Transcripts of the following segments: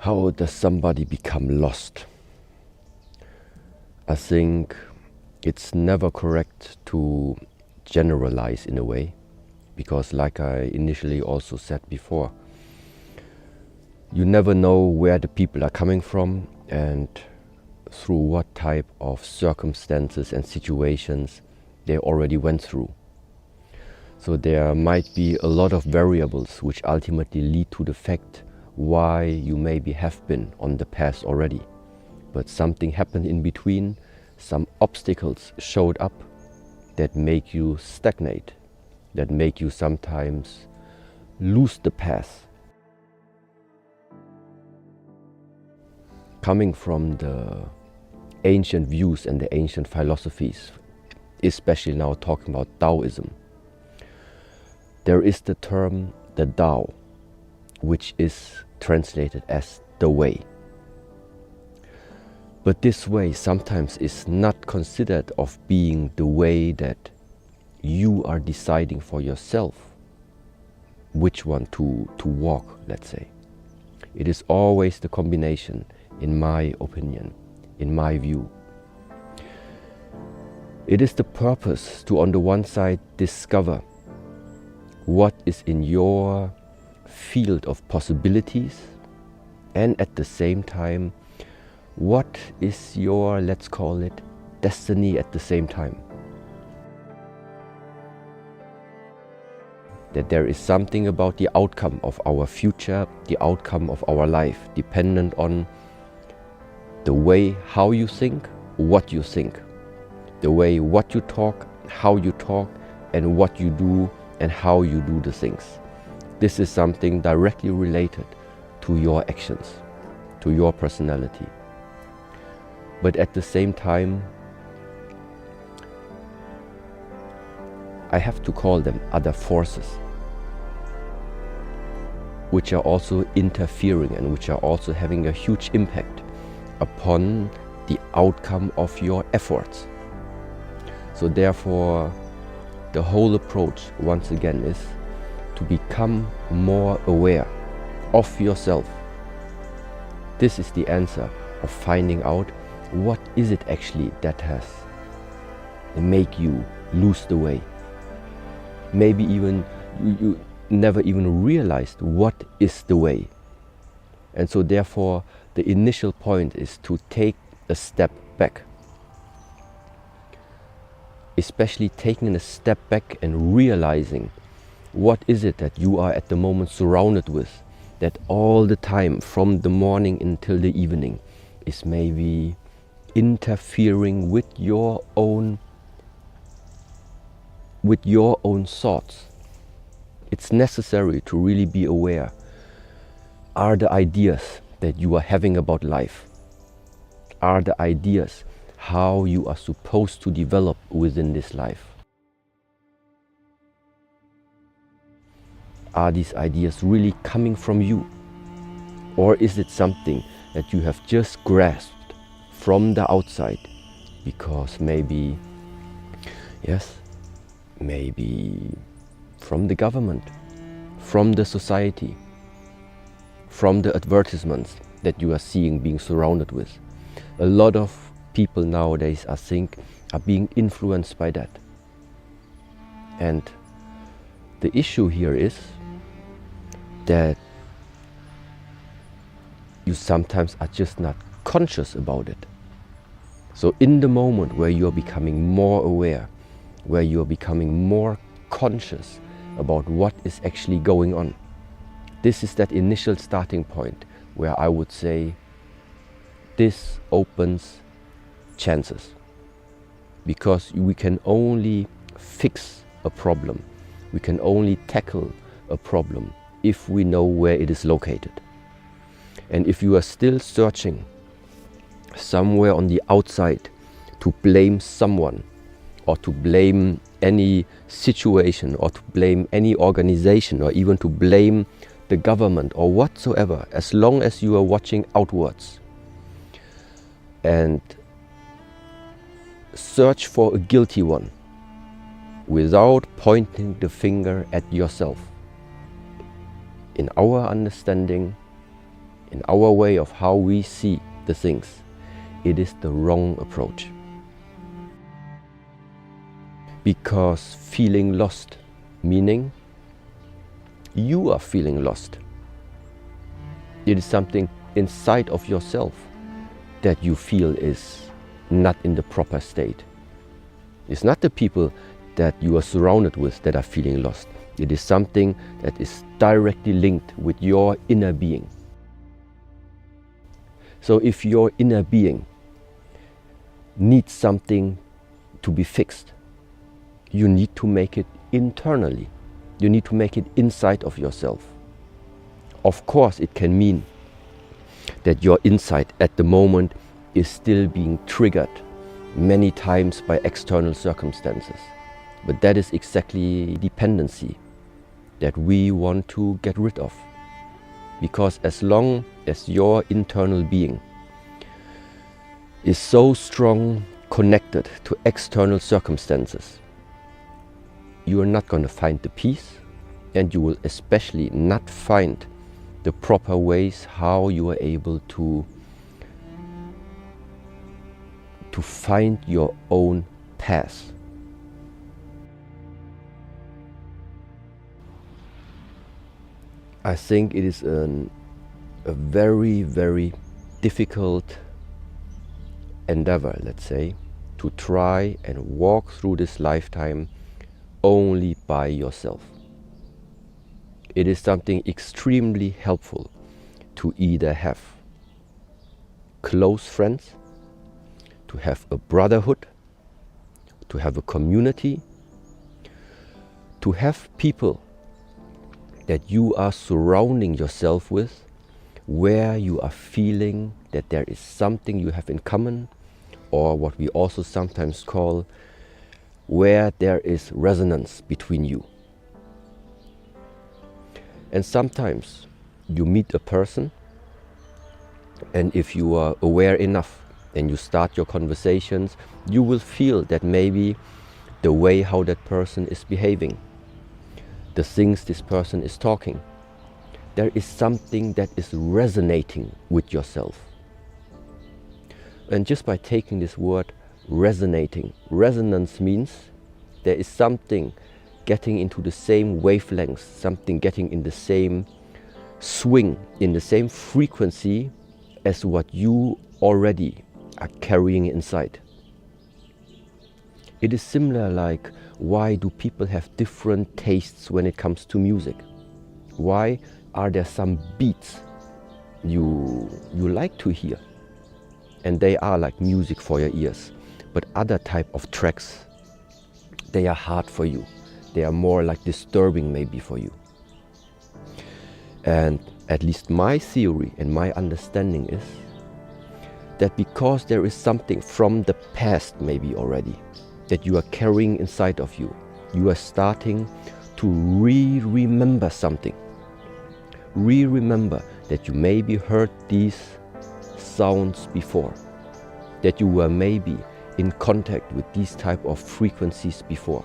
How does somebody become lost? I think it's never correct to generalize in a way, because like I initially also said before, you never know where the people are coming from and through what type of circumstances and situations they already went through. So there might be a lot of variables which ultimately lead to the fact why you maybe have been on the path already. But something happened in between, some obstacles showed up that make you stagnate, that make you sometimes lose the path. Coming from the ancient views and the ancient philosophies, especially now talking about Taoism, there is the term the Tao, which is translated as the way. But this way sometimes is not considered of being the way that you are deciding for yourself which one to walk, let's say. It is always the combination, in my opinion, in my view. It is the purpose to, on the one side, discover what is in your field of possibilities, and at the same time, what is your, let's call it, destiny at the same time. That there is something about the outcome of our future, the outcome of our life, dependent on the way how you think, what you think, the way what you talk, how you talk, and what you do and how you do the things. This is something directly related to your actions, to your personality. But at the same time, I have to call them other forces, which are also interfering and which are also having a huge impact upon the outcome of your efforts. So therefore, the whole approach, once again, is to become more aware of yourself. This is the answer of finding out what is it actually that has make you lose the way. Maybe even you never even realized what is the way. And so therefore, the initial point is to take a step back. Especially taking a step back and realizing what is it that you are at the moment surrounded with, that all the time from the morning until the evening is maybe interfering with your own thoughts. It's necessary to really be aware. Are the ideas that you are having about life, are the ideas how you are supposed to develop within this life? Are these ideas really coming from you? Or is it something that you have just grasped from the outside because maybe, yes, maybe from the government, from the society, from the advertisements that you are seeing, being surrounded with? A lot of people nowadays, I think, are being influenced by that. And the issue here is that you sometimes are just not conscious about it. So in the moment where you're becoming more aware, where you're becoming more conscious about what is actually going on, this is that initial starting point where I would say this opens chances. Because we can only fix a problem, we can only tackle a problem if we know where it is located. And if you are still searching somewhere on the outside to blame someone, or to blame any situation, or to blame any organization, or even to blame the government or whatsoever, as long as you are watching outwards and search for a guilty one without pointing the finger at yourself, in our understanding, in our way of how we see the things, it is the wrong approach. Because feeling lost, meaning you are feeling lost. It is something inside of yourself that you feel is not in the proper state. It's not the people that you are surrounded with that are feeling lost. It is something that is directly linked with your inner being. So if your inner being needs something to be fixed, you need to make it internally. You need to make it inside of yourself. Of course, it can mean that your inside at the moment is still being triggered many times by external circumstances. But that is exactly dependency that we want to get rid of. Because as long as your internal being is so strong connected to external circumstances, you are not going to find the peace, and you will especially not find the proper ways how you are able to find your own path. I think it is a very, very difficult endeavor, let's say, to try and walk through this lifetime only by yourself. It is something extremely helpful to either have close friends, to have a brotherhood, to have a community, to have people that you are surrounding yourself with, where you are feeling that there is something you have in common, or what we also sometimes call where there is resonance between you. And sometimes you meet a person, and if you are aware enough and you start your conversations, you will feel that maybe the way how that person is behaving, the things this person is talking, there is something that is resonating with yourself. And just by taking this word resonating, resonance means there is something getting into the same wavelengths, something getting in the same swing, in the same frequency as what you already are carrying inside. It is similar like, why do people have different tastes when it comes to music? Why are there some beats you like to hear, and they are like music for your ears, but other type of tracks, they are hard for you. They are more like disturbing maybe for you. And at least my theory and my understanding is that because there is something from the past maybe already that you are carrying inside of you, you are starting to remember something. Remember that you maybe heard these sounds before, that you were maybe in contact with these type of frequencies before.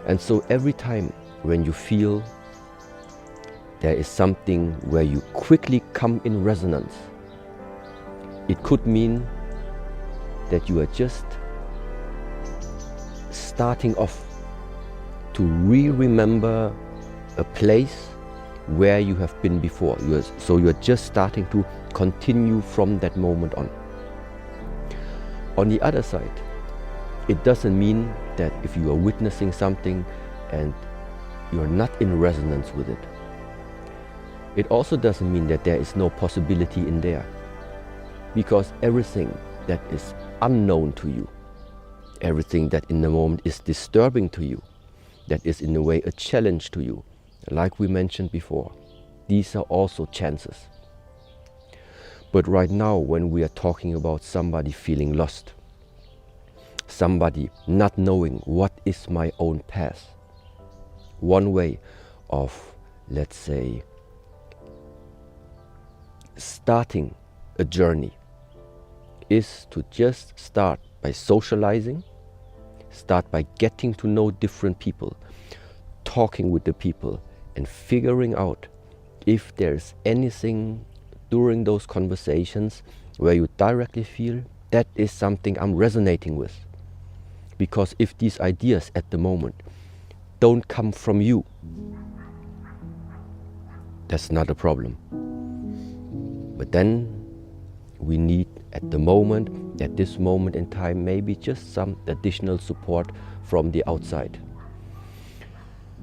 And so every time when you feel there is something where you quickly come in resonance, it could mean that you are just starting off to remember a place where you have been before. So you are just starting to continue from that moment on. On the other side, it doesn't mean that if you are witnessing something and you're not in resonance with it, it also doesn't mean that there is no possibility in there. Because everything that is unknown to you, everything that in the moment is disturbing to you, that is in a way a challenge to you, like we mentioned before, these are also chances. But right now, when we are talking about somebody feeling lost, somebody not knowing what is my own path, one way of, let's say, starting a journey is to just start by socializing, start by getting to know different people, talking with the people, and figuring out if there's anything during those conversations where you directly feel that is something I'm resonating with. Because if these ideas at the moment don't come from you, that's not a problem. But then we need at this moment in time, maybe just some additional support from the outside.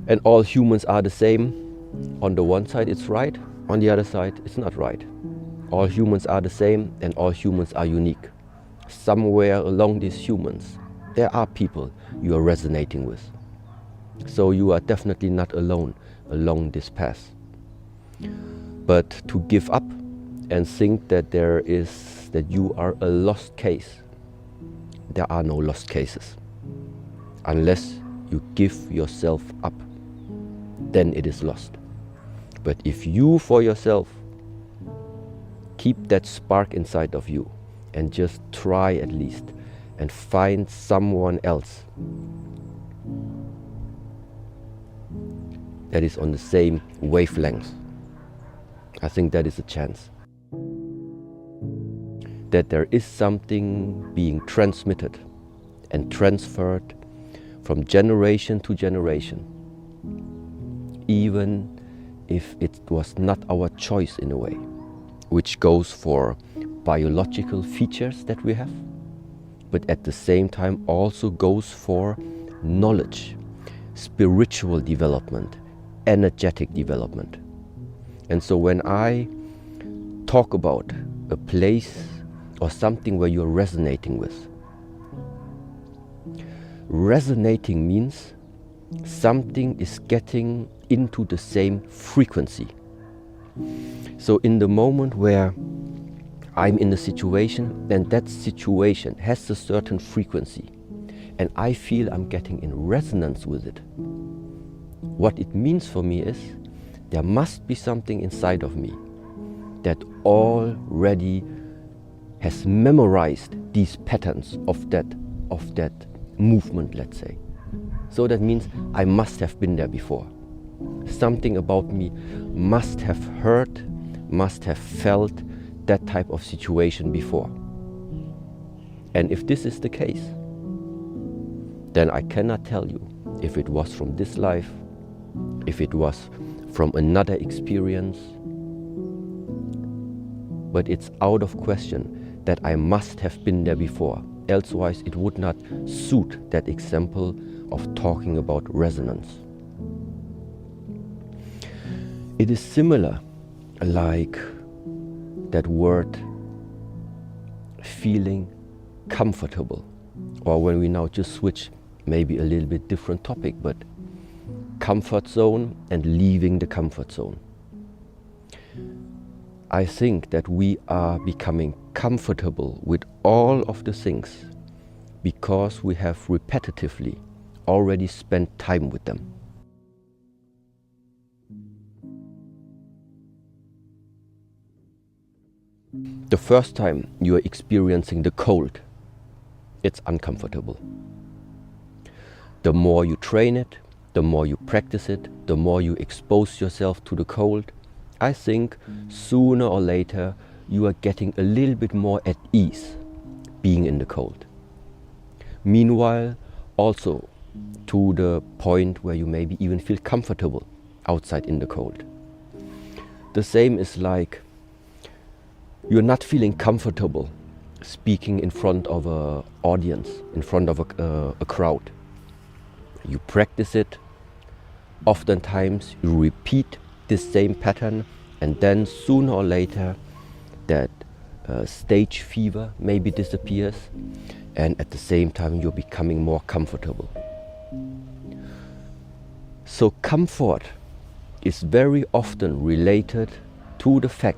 And all humans are the same. On the one side it's right, on the other side it's not right. All humans are the same and all humans are unique. Somewhere along these humans, there are people you are resonating with. So you are definitely not alone along this path. But to give up and think that you are a lost case, there are no lost cases. Unless you give yourself up, then it is lost. But if you for yourself keep that spark inside of you and just try at least and find someone else that is on the same wavelength, I think that is a chance. That there is something being transmitted and transferred from generation to generation, even if it was not our choice in a way, which goes for biological features that we have, but at the same time also goes for knowledge, spiritual development, energetic development. And so when I talk about a place or something where you're resonating with, resonating means something is getting into the same frequency. So in the moment where I'm in a situation and that situation has a certain frequency and I feel I'm getting in resonance with it, what it means for me is there must be something inside of me that already has memorized these patterns of that movement, let's say. So that means I must have been there before. Something about me must have heard, must have felt that type of situation before. And if this is the case, then I cannot tell you if it was from this life, if it was from another experience, but it's out of question that I must have been there before. Elsewise, it would not suit that example of talking about resonance. It is similar like that word feeling comfortable, or when we now just switch maybe a little bit different topic, but comfort zone and leaving the comfort zone. I think that we are becoming comfortable with all of the things because we have repetitively already spent time with them. The first time you are experiencing the cold, it's uncomfortable. The more you train it, the more you practice it, the more you expose yourself to the cold, I think sooner or later you are getting a little bit more at ease being in the cold. Meanwhile, also to the point where you maybe even feel comfortable outside in the cold. The same is like you're not feeling comfortable speaking in front of an audience, in front of a crowd. You practice it, oftentimes you repeat this same pattern, and then sooner or later that stage fever maybe disappears, and at the same time you're becoming more comfortable. So comfort is very often related to the fact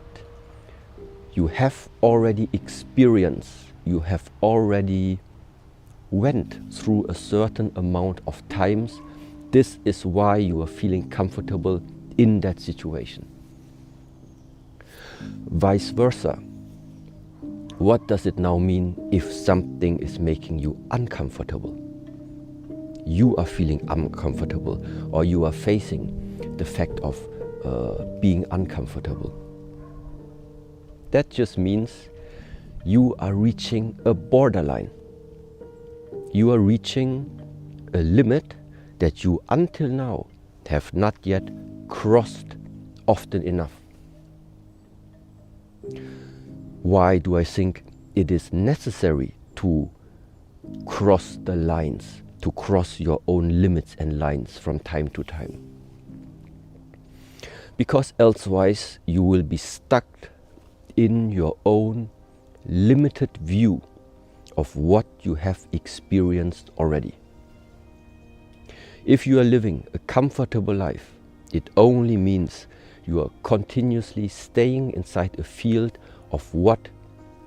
you have already experienced, you have already went through a certain amount of times. This is why you are feeling comfortable in that situation. Vice versa. What does it now mean if something is making you uncomfortable? You are feeling uncomfortable, or you are facing the fact of being uncomfortable. That just means you are reaching a borderline. You are reaching a limit that you until now have not yet crossed often enough. Why do I think it is necessary to cross the lines, to cross your own limits and lines from time to time? Because elsewise you will be stuck in your own limited view of what you have experienced already. If you are living a comfortable life, it only means you are continuously staying inside a field of what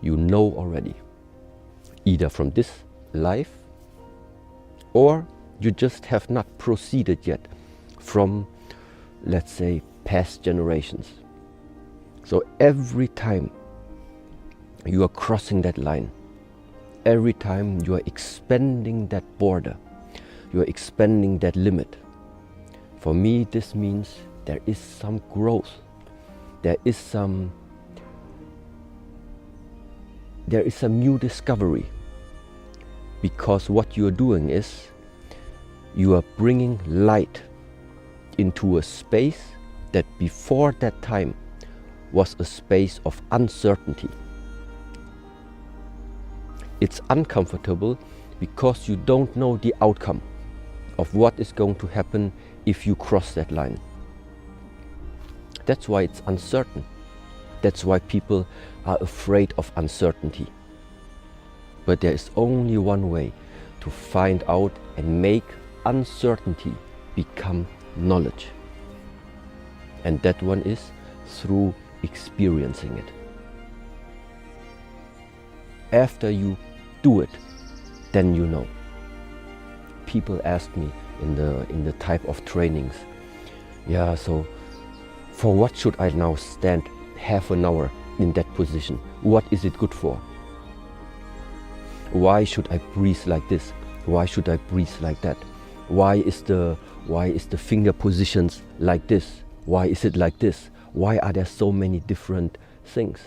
you know already, either from this life, or you just have not proceeded yet from, let's say, past generations. So every time you are crossing that line, every time you are expanding that border, you are expanding that limit, for me this means there is some growth, there is some new discovery. Because what you are doing is you are bringing light into a space that before that time was a space of uncertainty. It's uncomfortable because you don't know the outcome of what is going to happen if you cross that line. That's why it's uncertain. That's why people are afraid of uncertainty. But there is only one way to find out and make uncertainty become knowledge. And that one is through experiencing it. After you do it, then you know. People ask me in the type of trainings, yeah, so for what should I now stand half an hour in that position? What is it good for? Why should I breathe like this? Why should I breathe like that? Why is the finger positions like this? Why is it like this? Why are there so many different things?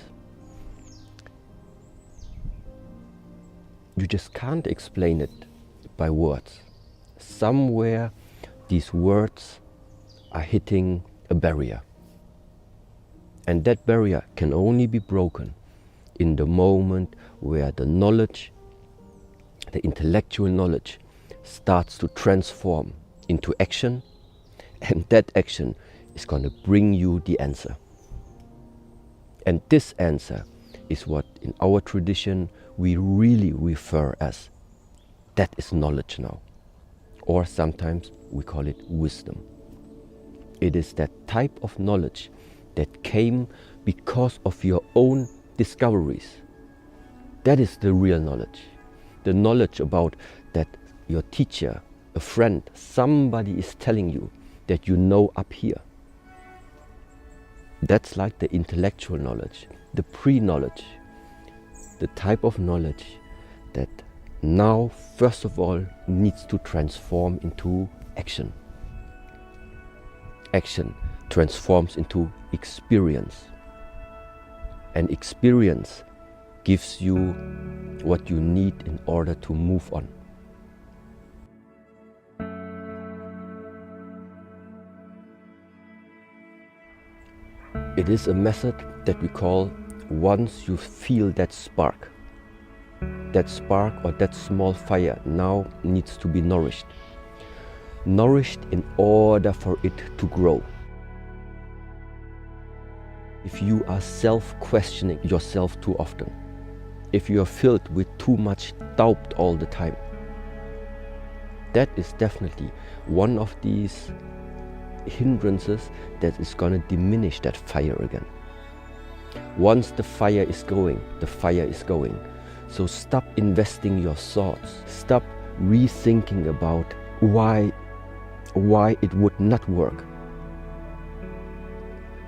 You just can't explain it by words. Somewhere these words are hitting a barrier. And that barrier can only be broken in the moment where the knowledge, the intellectual knowledge, starts to transform into action, and that action is going to bring you the answer. And this answer is what in our tradition we really refer as, that is knowledge now. Or sometimes we call it wisdom. It is that type of knowledge that came because of your own discoveries. That is the real knowledge. The knowledge about that your teacher, a friend, somebody is telling you that you know up here. That's like the intellectual knowledge, the pre-knowledge, the type of knowledge that now, first of all, needs to transform into action. Action transforms into experience. And experience gives you what you need in order to move on. It is a method that we call once you feel that spark or that small fire now needs to be nourished. Nourished in order for it to grow. If you are self-questioning yourself too often, if you are filled with too much doubt all the time, that is definitely one of these hindrances that is going to diminish that fire again. Once the fire is going, the fire is going. So stop investing your thoughts. Stop rethinking about why it would not work.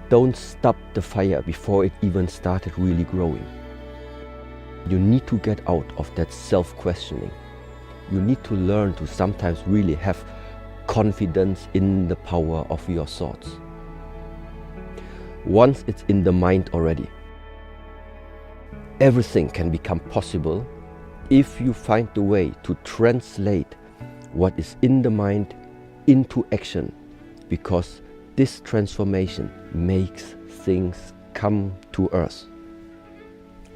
Don't stop the fire before it even started really growing. You need to get out of that self-questioning. You need to learn to sometimes really have confidence in the power of your thoughts. once it's in the mind already. Everything can become possible if you find the way to translate what is in the mind into action, because this transformation makes things come to earth.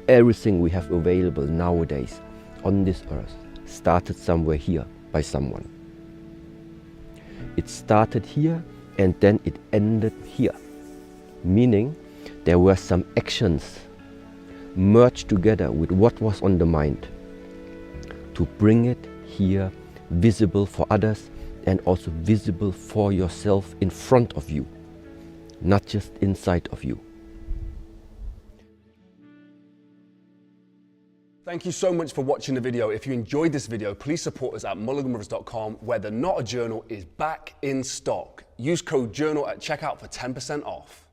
Everything we have available nowadays on this earth started somewhere here by someone. It started here and then it ended here, meaning there were some actions merged together with what was on the mind to bring it here, visible for others and also visible for yourself in front of you, not just inside of you. Thank you so much for watching the video. If you enjoyed this video, please support us at mulliganbrothers.com, where the Not a Journal is back in stock. Use code JOURNAL at checkout for 10% off.